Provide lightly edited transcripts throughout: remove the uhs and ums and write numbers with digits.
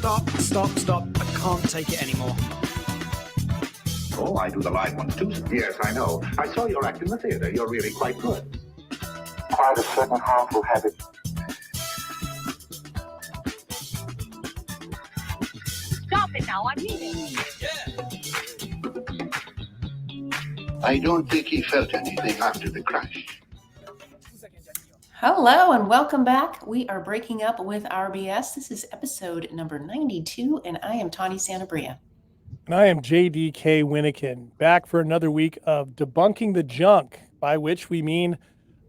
Stop. I can't take it anymore. Oh, I do the live ones too. Yes, I know. I saw your act in the theater. You're really quite good. Quite a certain harmful habit. Stop it now, I mean it. I don't think he felt anything after the crash. Hello and welcome back. We are breaking up with RBS. This is episode number 92, and I am Tawny Santabria. And I am JDK Winnikin, back for another week of debunking the junk, by which we mean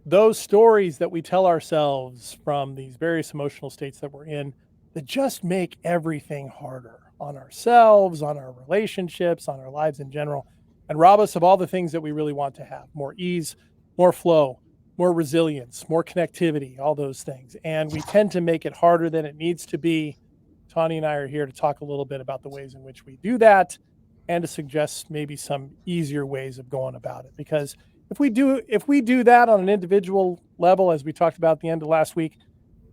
those stories that we tell ourselves from these various emotional states that we're in that just make everything harder on ourselves, on our relationships, on our lives in general, and rob us of all the things that we really want to have: more ease, more flow, more resilience, more connectivity, all those things. And we tend to make it harder than it needs to be. Tawny and I are here to talk a little bit about the ways in which we do that and to suggest maybe some easier ways of going about it. Because if we do that on an individual level, as we talked about at the end of last week,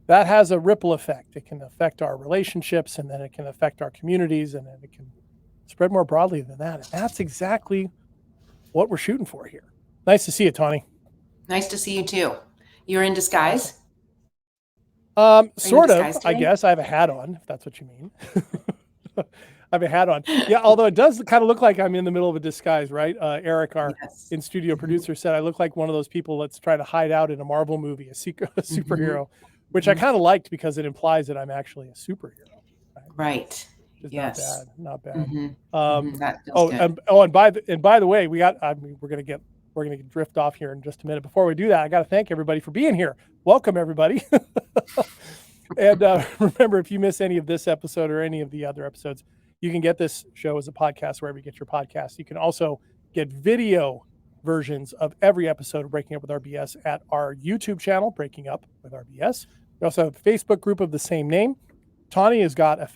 that has a ripple effect. It can affect our relationships, and then it can affect our communities, and then it can spread more broadly than that. And that's exactly what we're shooting for here. Nice to see you, Tawny. Nice to see you too. You're in disguise? Sort of, I guess. I have a hat on, if that's what you mean. I have a hat on. Yeah, although it does kind of look like I'm in the middle of a disguise, right? Eric, our in-studio producer, said I look like one of those people that's trying to hide out in a Marvel movie, a superhero, which I kind of liked because it implies that I'm actually a superhero. Right. Just Yes. not bad. That feels good. And by the way, we're gonna drift off here in just a minute. Before we do that, I got to thank everybody for being here. Welcome, everybody. And remember, if you miss any of this episode or any of the other episodes, you can get this show as a podcast wherever you get your podcasts. You can also get video versions of every episode of Breaking Up with RBS at our YouTube channel, Breaking Up with RBS. We also have a Facebook group of the same name. Tawny has got a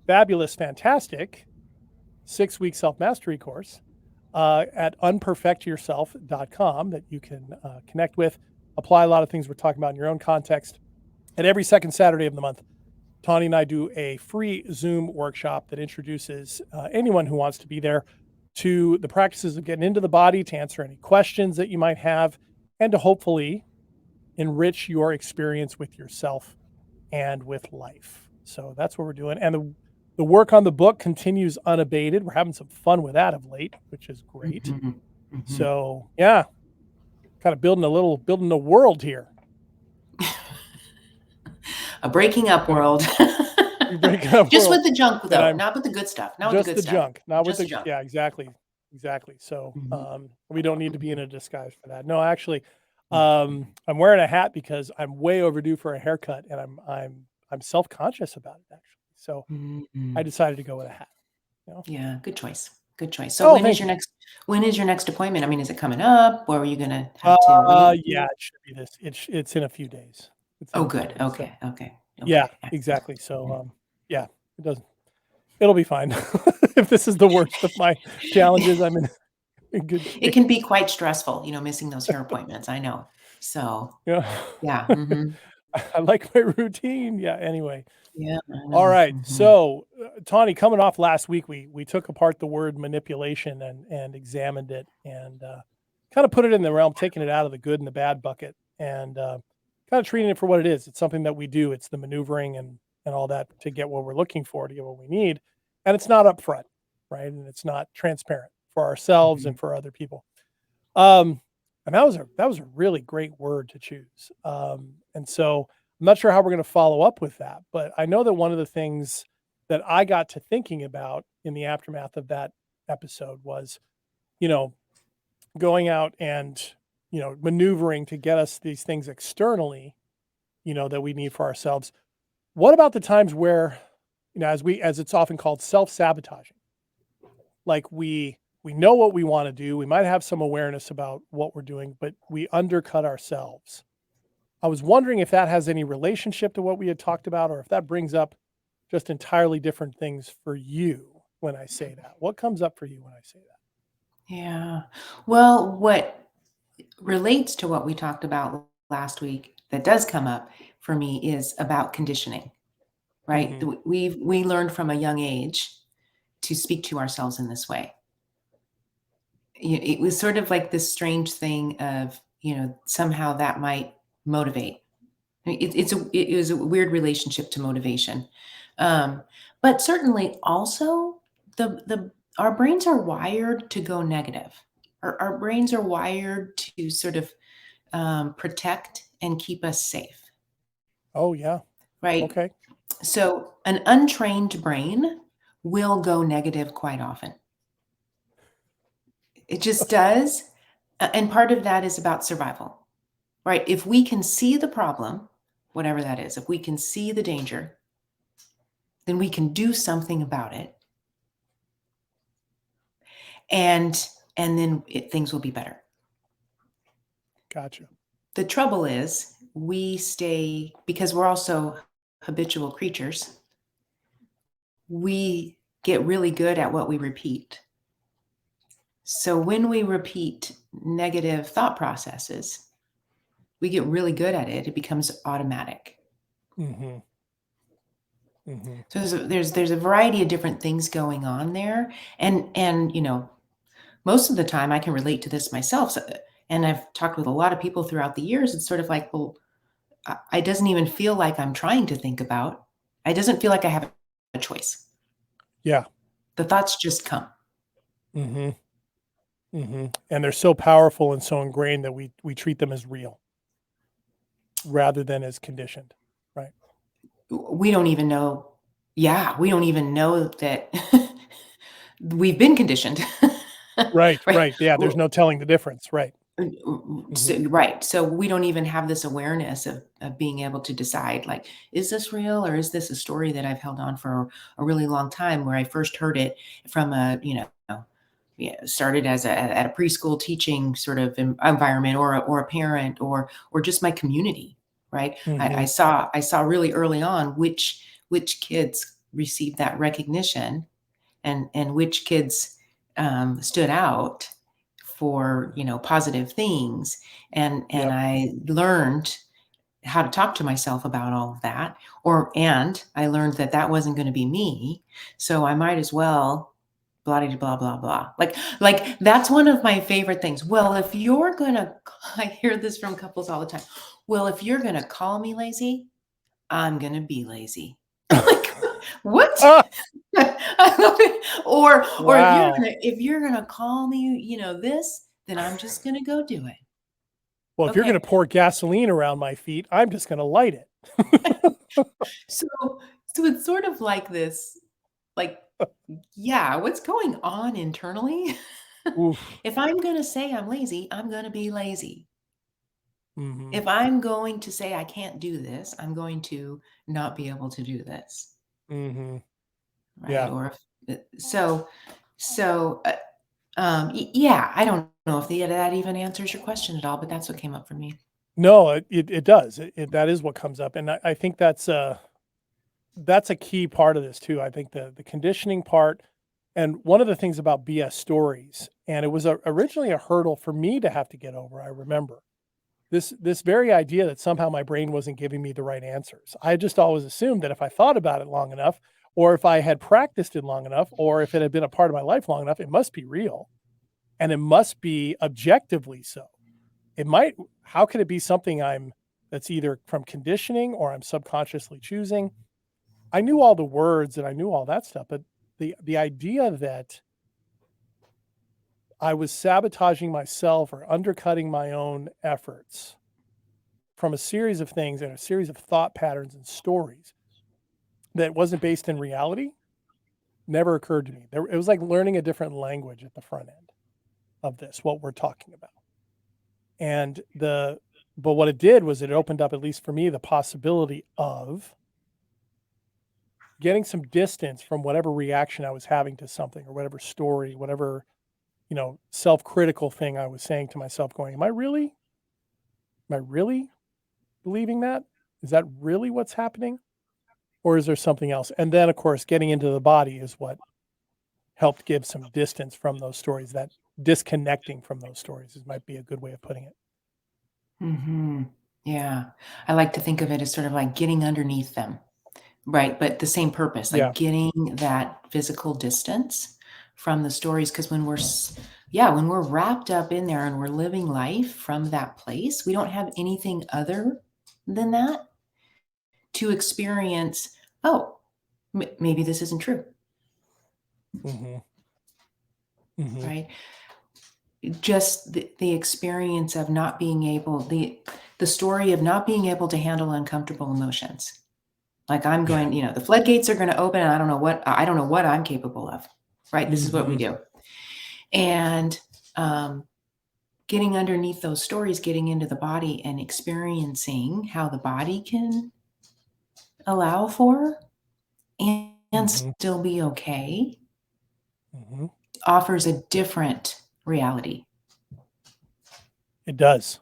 fabulous, fantastic 6-week self-mastery course at unperfectyourself.com that you can connect with, apply a lot of things we're talking about in your own context. And every second Saturday of the month, Tawny and I do a free Zoom workshop that introduces anyone who wants to be there to the practices of getting into the body, to answer any questions that you might have, and to hopefully enrich your experience with yourself and with life. So that's what we're doing. And the work on the book continues unabated. We're having some fun with that of late, which is great. So yeah, kind of building a world here. A breaking up world. Just with the junk, though, not with the good stuff. Not with the good stuff. Junk, not just with the junk. Yeah, exactly. So we don't need to be in a disguise for that. No, actually, I'm wearing a hat because I'm way overdue for a haircut, and I'm self-conscious about it, actually. So I decided to go with a hat. You know? Yeah, good choice. So when is your next appointment? I mean, is it coming up, or are you going to have to wait? Yeah, it should be this. It's in a few days. Good. Okay. Yeah, exactly. So it'll be fine. If this is the worst of my challenges, I'm in good shape. It can be quite stressful, missing those hair appointments. I know. So yeah. I like my routine. Yeah. Anyway. Yeah. All right. So, Tawny, coming off last week, we took apart the word manipulation and examined it and kind of put it in the realm, taking it out of the good and the bad bucket, and kind of treating it for what it is. It's something that we do. It's the maneuvering and all that to get what we're looking for, to get what we need. And it's not upfront, right? And it's not transparent for ourselves and for other people. And that was a really great word to choose. And so I'm not sure how we're going to follow up with that, but I know that one of the things that I got to thinking about in the aftermath of that episode was, going out and, maneuvering to get us these things externally, that we need for ourselves. What about the times where, as it's often called, self-sabotaging? Like we know what we want to do. We might have some awareness about what we're doing, but we undercut ourselves. I was wondering if that has any relationship to what we had talked about, or if that brings up just entirely different things for you when I say that. What comes up for you when I say that? Yeah. Well, what relates to what we talked about last week that does come up for me is about conditioning. right? We learned from a young age to speak to ourselves in this way. It was sort of like this strange thing of, somehow that might motivate. I mean, it was a weird relationship to motivation. But certainly also our brains are wired to go negative. Our brains are wired to sort of protect and keep us safe, Oh, yeah. right? Okay. So an untrained brain will go negative quite often. It just does. And part of that is about survival, right? If we can see the problem, whatever that is, if we can see the danger, then we can do something about it. And then things will be better. Gotcha. The trouble is because we're also habitual creatures, we get really good at what we repeat. So when we repeat negative thought processes, we get really good at it. It becomes automatic. Mm-hmm. Mm-hmm. So there's a variety of different things going on there. And most of the time I can relate to this myself. And I've talked with a lot of people throughout the years. It's sort of like, well, it doesn't even feel like I'm trying to think about. It doesn't feel like I have a choice. Yeah. The thoughts just come. Mm-hmm. Mm-hmm. And they're so powerful and so ingrained that we treat them as real rather than as conditioned, right? We don't even know. Yeah, we don't even know that we've been conditioned. Right. Yeah. There's no telling the difference. Right. Right. So we don't even have this awareness of being able to decide, like, is this real or is this a story that I've held on for a really long time, where I first heard it from started as at a preschool teaching sort of environment, or a parent, or just my community, right? I saw really early on which kids received that recognition, and which kids stood out for positive things, and Yep. I learned how to talk to myself about all of that, and I learned that wasn't going to be me, so I might as well blah blah blah blah. Like that's one of my favorite things. Well, if you're gonna, I hear this from couples all the time. Well, if you're gonna call me lazy, I'm gonna be lazy. Like, what? Ah, I love it. Or wow. if you're gonna call me, this, then I'm just gonna go do it. Well, if you're going to Okay. pour gasoline around my feet, I'm just going to light it. So it's sort of like this, like, yeah, what's going on internally? Oof. If I'm gonna say I'm lazy, I'm gonna be lazy. Mm-hmm. If I'm going to say I can't do this, I'm going to not be able to do this. Mm-hmm. Right. Yeah. Or if yeah, I don't know if that even answers your question at all, but that's what came up for me. No, it does. That is what comes up. And I think that's a key part of this too. I think the conditioning part, and one of the things about BS stories, and it was originally a hurdle for me to have to get over. I remember this very idea that somehow my brain wasn't giving me the right answers. I just always assumed that if I thought about it long enough, or if I had practiced it long enough, or if it had been a part of my life long enough, it must be real, and it must be objectively so. How could it be something that's either from conditioning or I'm subconsciously choosing? I knew all the words and I knew all that stuff, but the idea that I was sabotaging myself or undercutting my own efforts from a series of things and a series of thought patterns and stories that wasn't based in reality never occurred to me. It was like learning a different language at the front end of this, what we're talking about. And but what it did was it opened up, at least for me, the possibility of getting some distance from whatever reaction I was having to something, or whatever story, whatever, self-critical thing I was saying to myself, going, am I really believing that? Is that really what's happening? Or is there something else? And then, of course, getting into the body is what helped give some distance from those stories. That disconnecting from those stories might be a good way of putting it. Yeah. I like to think of it as sort of like getting underneath them, right? But the same purpose, Yeah. like getting that physical distance from the stories. Because when when we're wrapped up in there and we're living life from that place, we don't have anything other than that to experience. Oh, maybe this isn't true, Mm-hmm. Mm-hmm. right? Just the experience of not being able, the story of not being able to handle uncomfortable emotions. Like I'm going, the floodgates are going to open and I don't know what I'm capable of, right? This is what we Mm-hmm. do. And getting underneath those stories, getting into the body and experiencing how the body can allow for and Mm-hmm. still be okay Mm-hmm. offers a different reality. It does.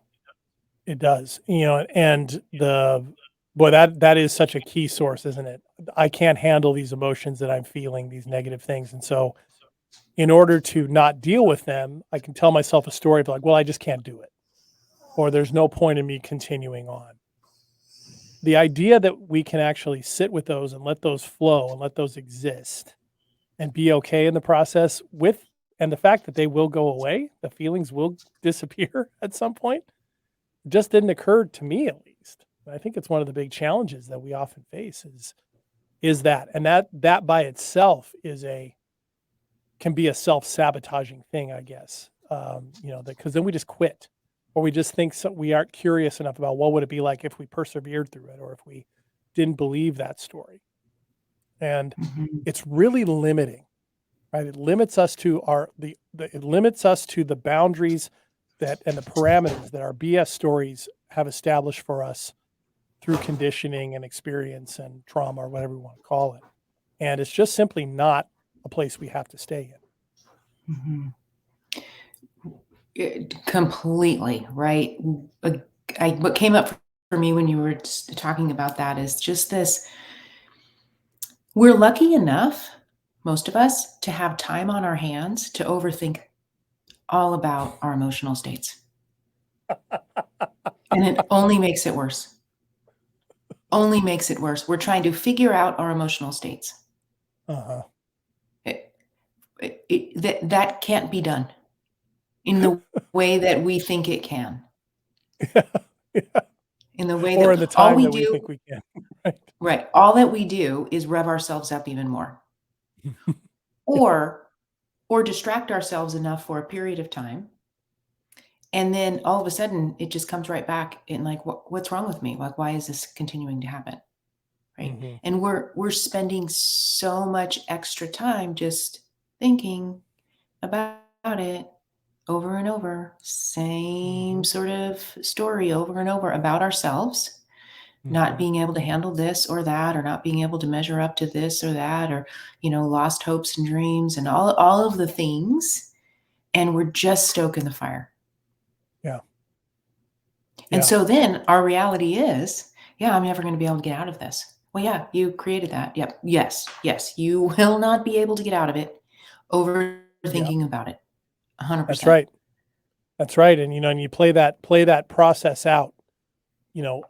It does. And that is such a key source, isn't it? I can't handle these emotions that I'm feeling, these negative things. And so in order to not deal with them, I can tell myself a story of like, well, I just can't do it. Or there's no point in me continuing on. The idea that we can actually sit with those and let those flow and let those exist and be okay in the process and the fact that they will go away, the feelings will disappear at some point, just didn't occur to me at least. I think it's one of the big challenges that we often face is that, and that by itself can be a self-sabotaging thing, I guess. Because then we just quit, or we just think we aren't curious enough about what would it be like if we persevered through it, or if we didn't believe that story. And it's really limiting, right? It limits us to it limits us to the boundaries and the parameters that our BS stories have established for us through conditioning and experience and trauma, or whatever we want to call it. And it's just simply not a place we have to stay in. Mm-hmm. Completely, right? What came up for me when you were talking about that is just this. We're lucky enough, most of us, to have time on our hands to overthink all about our emotional states. And it only makes it worse. Only makes it worse. We're trying to figure out our emotional states. Uh-huh. That can't be done in the way that we think it can. Yeah. In the way Or that in the all time we that we do, think we can. Right. right? All that we do is rev ourselves up even more, or distract ourselves enough for a period of time, and then all of a sudden it just comes right back in like, what's wrong with me? Like, why is this continuing to happen? Right? Mm-hmm. And we're spending so much extra time just thinking about it over and over, same sort of story over and over about ourselves, not being able to handle this or that, or not being able to measure up to this or that, or, lost hopes and dreams and all of the things. And we're just stoking the fire. Yeah. And Yeah. so then our reality is, I'm never going to be able to get out of this. Well, yeah, you created that. Yep. Yes. You will not be able to get out of it overthinking about it. 100%. That's right. That's right. And, and you play that process out,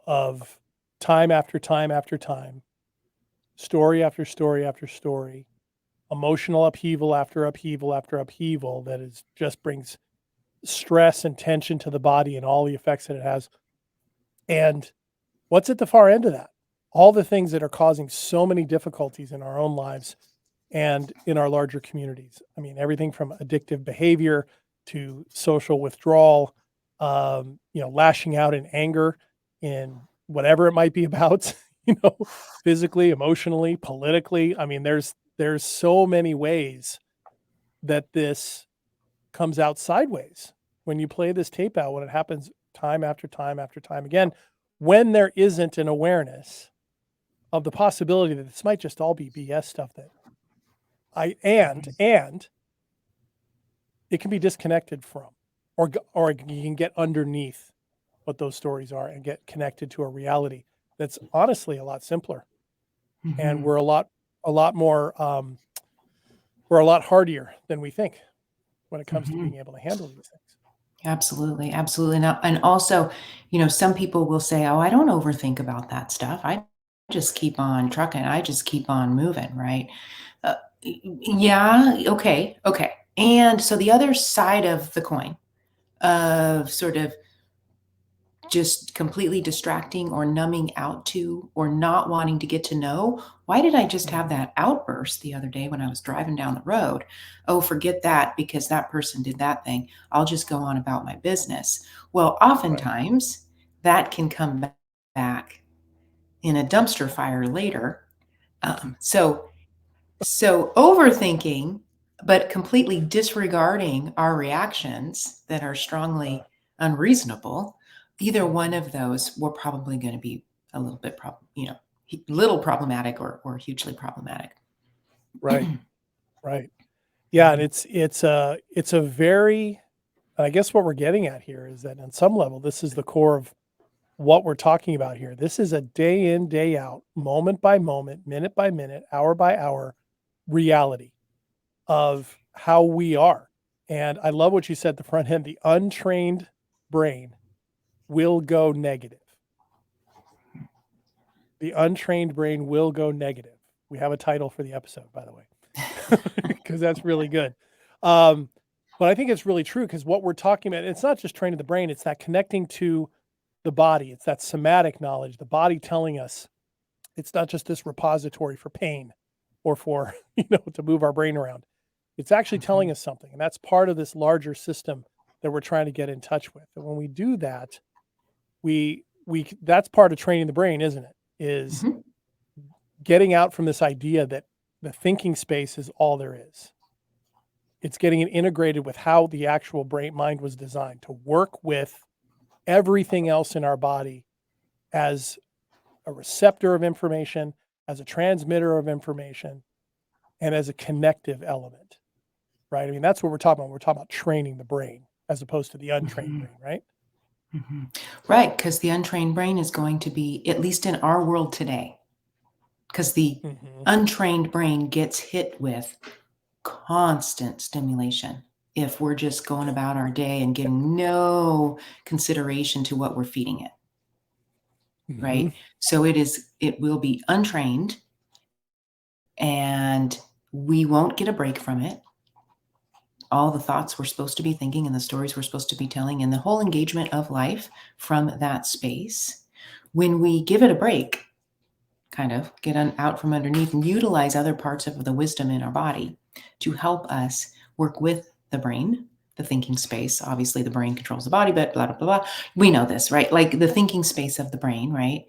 of time after time after time, story after story after story, emotional upheaval after upheaval after upheaval that just brings stress and tension to the body and all the effects that it has. And what's at the far end of that? All the things that are causing so many difficulties in our own lives and in our larger communities. I mean, everything from addictive behavior to social withdrawal, lashing out in anger in whatever it might be about, physically, emotionally, politically. I mean, there's so many ways that this comes out sideways when you play this tape out, when it happens time after time after time again, when there isn't an awareness of the possibility that this might just all be BS stuff and it can be disconnected from, or you can get underneath what those stories are and get connected to a reality that's honestly a lot simpler. And we're a lot more, we're a lot hardier than we think when it comes to being able to handle these things. Absolutely. Absolutely. And also, some people will say, oh, I don't overthink about that stuff. I just keep on trucking. I just keep on moving, right? Yeah, okay, okay. And so the other side of the coin of sort of just completely distracting or numbing out to or not wanting to get to know, why did I just have that outburst the other day when I was driving down the road? Oh, forget that because that person did that thing. I'll just go on about my business. Well, oftentimes that can come back in a dumpster fire later. So overthinking, but completely disregarding our reactions that are strongly unreasonable, either one of those we're probably going to be a little bit little problematic or hugely problematic. Right. Right. Yeah. And it's a very, I guess what we're getting at here is that on some level, this is the core of what we're talking about here. This is a day in, day out, moment by moment, minute by minute, hour by hour reality of how we are. And I love what you said at the front end. The untrained brain will go negative. The untrained brain will go negative. We have a title for the episode, by the way, because that's really good. But I think it's really true because what we're talking about, it's not just training the brain, it's that connecting to the body. It's that somatic knowledge, the body telling us it's not just this repository for pain or for, to move our brain around. It's actually telling us something. And that's part of this larger system that we're trying to get in touch with. And when we do that, that's part of training the brain, isn't it? Is getting out from this idea that the thinking space is all there is. It's getting it integrated with how the actual mind was designed to work with everything else in our body as a receptor of information, as a transmitter of information, and as a connective element, right? I mean, that's what we're talking about. We're talking about training the brain as opposed to the untrained brain, right? Right, because the untrained brain is going to be, at least in our world today, because the untrained brain gets hit with constant stimulation if we're just going about our day and giving no consideration to what we're feeding it. Right. So it will be untrained and we won't get a break from it. All the thoughts we're supposed to be thinking and the stories we're supposed to be telling and the whole engagement of life from that space. When we give it a break, kind of get out from underneath and utilize other parts of the wisdom in our body to help us work with the brain, the thinking space. Obviously, the brain controls the body, but blah, blah, blah, blah. We know this, right? Like the thinking space of the brain, right?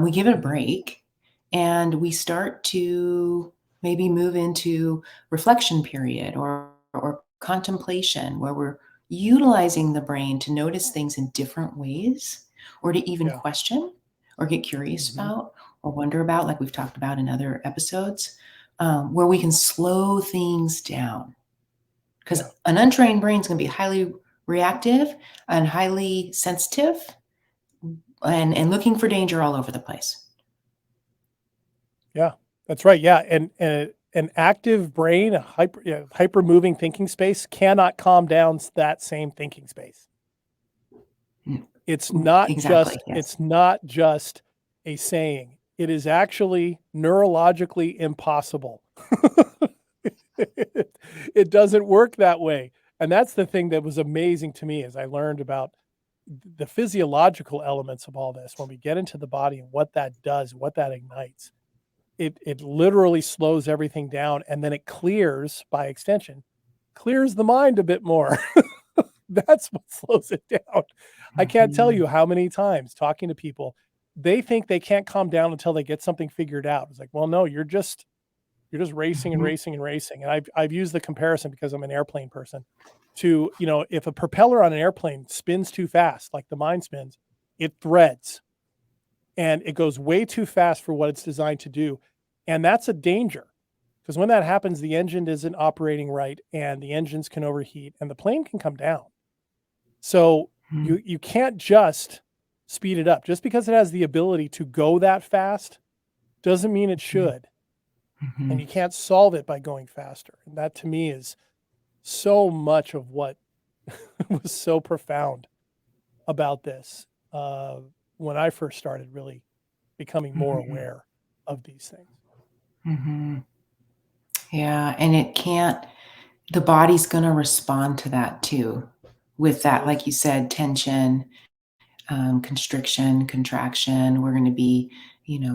We give it a break and we start to maybe move into reflection period or contemplation where we're utilizing the brain to notice things in different ways or to even question or get curious about or wonder about, like we've talked about in other episodes, where we can slow things down. Because an untrained brain is going to be highly reactive and highly sensitive and looking for danger all over the place. Yeah, that's right. Yeah. And an active brain, a hyper moving thinking space cannot calm down that same thinking space. It's not it's not just a saying. It is actually neurologically impossible. It doesn't work that way. And that's the thing that was amazing to me as I learned about the physiological elements of all this. When we get into the body and what that does, what that ignites, it literally slows everything down. And then it clears, by extension, clears the mind a bit more. That's what slows it down. I can't tell you how many times talking to people, they think they can't calm down until they get something figured out. It's like, well, no, you're just racing and racing and racing. And I've used the comparison because I'm an airplane person to, if a propeller on an airplane spins too fast, like the mind spins, it threads and it goes way too fast for what it's designed to do. And that's a danger because when that happens, the engine isn't operating right and the engines can overheat and the plane can come down. So you can't just speed it up. Just because it has the ability to go that fast doesn't mean it should. And you can't solve it by going faster. And that to me is so much of what was so profound about this when I first started really becoming more Mhm. aware of these things. Mhm. Yeah, and the body's gonna respond to that too, with that, It is. like you said, tension, constriction, contraction. We're going to be,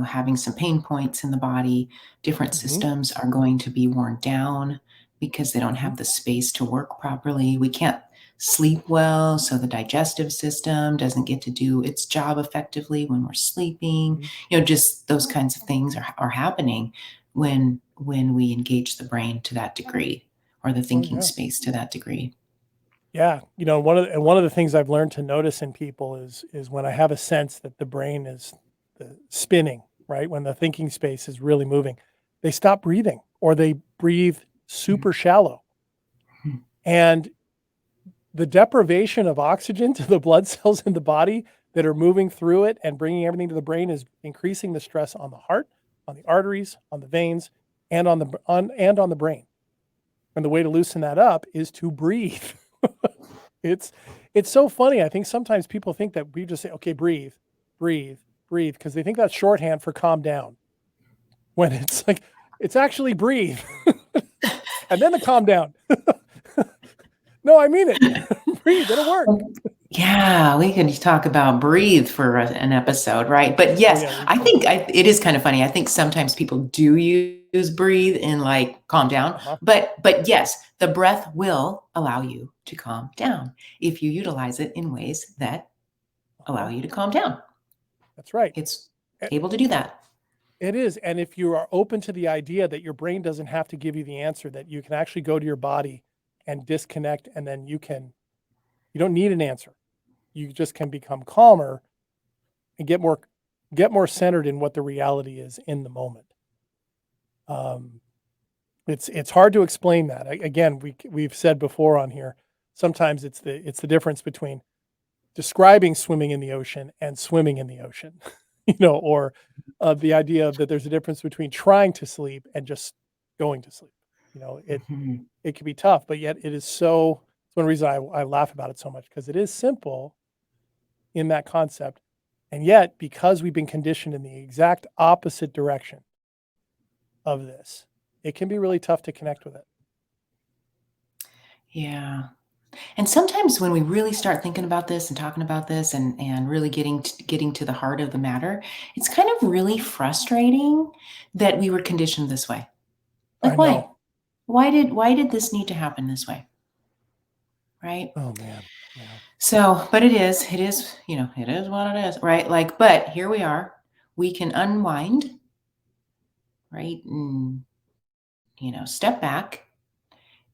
having some pain points in the body. Different Mhm, systems are going to be worn down because they don't mhm, have the space to work properly. We can't sleep well, so the digestive system doesn't get to do its job effectively when we're sleeping. mhm. Just those kinds of things are happening when we engage the brain to that degree, or the Oh, thinking yeah. space to that degree. Yeah, one of the things I've learned to notice in people is when I have a sense that the brain is spinning, right? When the thinking space is really moving, they stop breathing or they breathe super shallow. Mhm. And the deprivation of oxygen to the blood cells in the body that are moving through it and bringing everything to the brain is increasing the stress on the heart, on the arteries, on the veins, and on the brain. And the way to loosen that up is to breathe. It's it's so funny. I think sometimes people think that we just say, "Okay, breathe, breathe, breathe," because they think that's shorthand for calm down. When it's like, it's actually breathe, and then the calm down. No, I mean it. Breathe, it'll work. Yeah, we could talk about breathe for an episode, right? But Oh yes, yeah, we I could. think it is kind of funny. I think sometimes people do use breathe in like calm down, Uh-huh. but yes, the breath will allow you to calm down if you utilize it in ways that allow Uh-huh. you to calm down. That's right. It's It, able to do that. it is. And if you are open to the idea that your brain doesn't have to give you the answer, that you can actually go to your body and disconnect, and then you don't need an answer. You just can become calmer and get more centered in what the reality is in the moment. Um, it's hard to explain that. Again, we've said before on here, sometimes it's the difference between describing swimming in the ocean and swimming in the ocean, or the idea that there's a difference between trying to sleep and just going to sleep. It Mhm. it can be tough, but yet it is so. It's one reason I laugh about it so much, because it is simple in that concept, and yet because we've been conditioned in the exact opposite direction of this, it can be really tough to connect with it. Yeah. And sometimes when we really start thinking about this and talking about this and really getting to the heart of the matter, it's kind of really frustrating that we were conditioned this way. I Like why? know. Why did this need to happen this way? Right? Oh man. Yeah. So, but it is what it is, right? Like, but here we are. We can unwind, right? And step back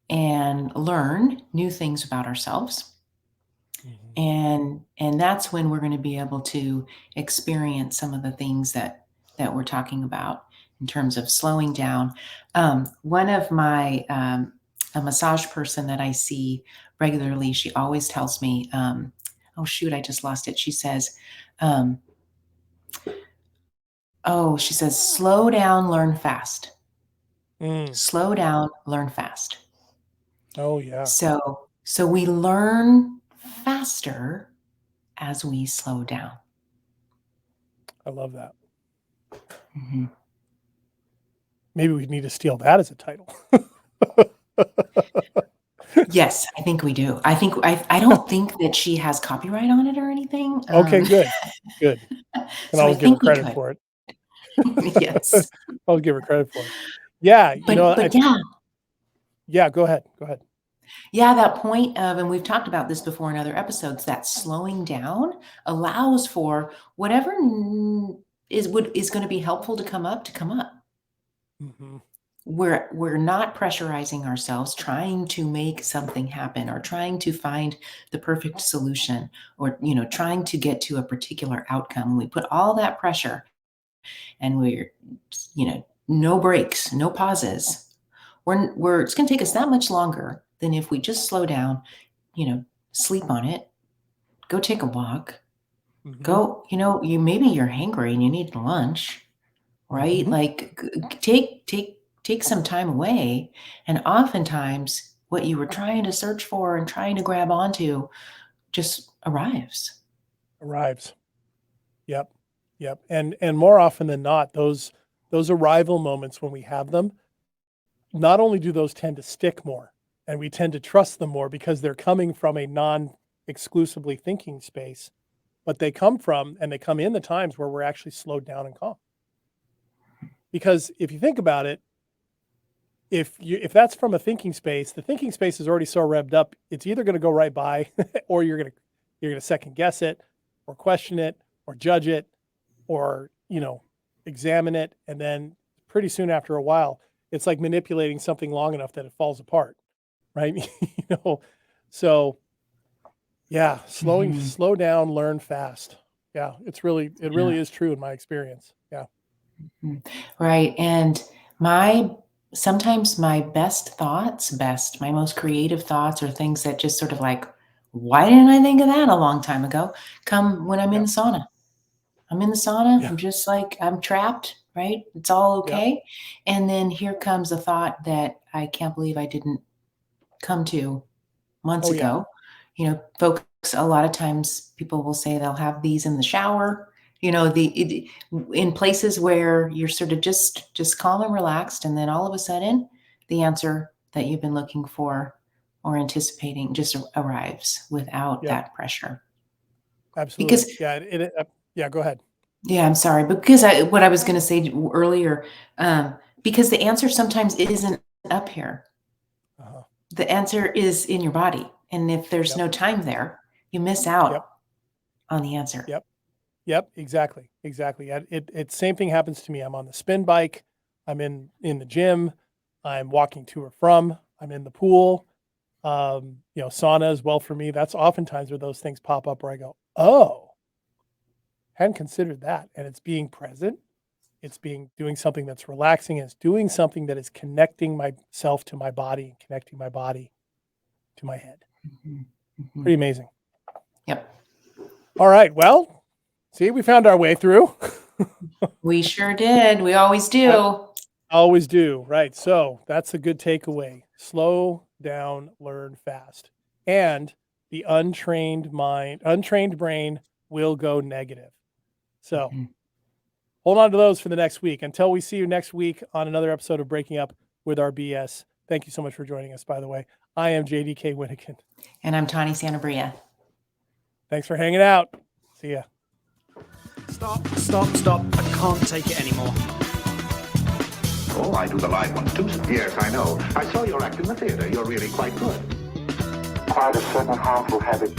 and learn new things about ourselves. Mhm. And that's when we're going to be able to experience some of the things that we're talking about in terms of slowing down. One of my a massage person that I see regularly, she always tells me, oh shoot, I just lost it. She says, um, she says, slow down, learn fast. Mm. Slow down, learn fast. Oh yeah. So we learn faster as we slow down. I love that. Mhm. Maybe we need to steal that as a title. Yes, I think we do. I don't think that she has copyright on it or anything, Okay, good. Good. Can so I always give her think we credit could. for it. Yes. I'll give her credit for it. Yeah, But yeah, yeah, go ahead. Go ahead. yeah, that point of, and we've talked about this before in other episodes, that slowing down allows for whatever is gonna be helpful to come up, to come up. Mhm. We're not pressurizing ourselves trying to make something happen or trying to find the perfect solution, or trying to get to a particular outcome. We put all that pressure, and we're no breaks, no pauses. We're it's going to take us that much longer than if we just slow down, sleep on it, go take a walk, Mhm. go, maybe you're hangry and you need lunch, right? Mhm. Like take some time away, and oftentimes what you were trying to search for and trying to grab onto just arrives. Arrives. Yep. Yep. And more often than not, those arrival moments when we have them, not only do those tend to stick more, and we tend to trust them more because they're coming from a non-exclusively thinking space, but they come in the times where we're actually slowed down and calm. Because if you think about it, if that's from a thinking space, the thinking space is already so revved up, it's either going to go right by or you're going to second guess it or question it or judge it or, examine it. And then pretty soon after a while, it's like manipulating something long enough that it falls apart. Right. So yeah, slow down, learn fast. Yeah. It really is true in my experience. Yeah. Right. And sometimes my my most creative thoughts or things that just sort of like, why didn't I think of that a long time ago? Come when I'm in the sauna. I'm in the sauna. Yeah. I'm just like, I'm trapped, right? It's all okay. And then here comes a thought that I can't believe I didn't come to months ago. Folks, a lot of times people will say they'll have these in the shower, in places where you're sort of just calm and relaxed. And then all of a sudden the answer that you've been looking for or anticipating just arrives without that pressure. Absolutely. Because go ahead. Yeah, I'm sorry, because what I was going to say earlier, because the answer sometimes isn't up here. Uh-huh. The answer is in your body. And if there's no time there, you miss out on the answer. Yep. Exactly. It same thing happens to me. I'm on the spin bike. I'm in the gym. I'm walking to or from. I'm in the pool. Sauna as well for me. That's oftentimes where those things pop up where I go, oh, hadn't considered that. And it's being present. It's doing something that's relaxing. And it's doing something that is connecting myself to my body and connecting my body to my head. Mm-hmm. Pretty amazing. Yep. All right. Well, see, we found our way through. We sure did. We always do. Always do. Right. So that's a good takeaway. Slow down, learn fast. And the untrained brain will go negative. So hold on to those for the next week. Until we see you next week on another episode of Breaking Up with Our BS. Thank you so much for joining us, by the way. I am JDK Winnikin. And I'm Tani Santabria. Thanks for hanging out. See ya. Stop. I can't take it anymore. Oh, I do the live ones too. Yes, I know. I saw your act in the theater. You're really quite good. Quite a certain harmful habit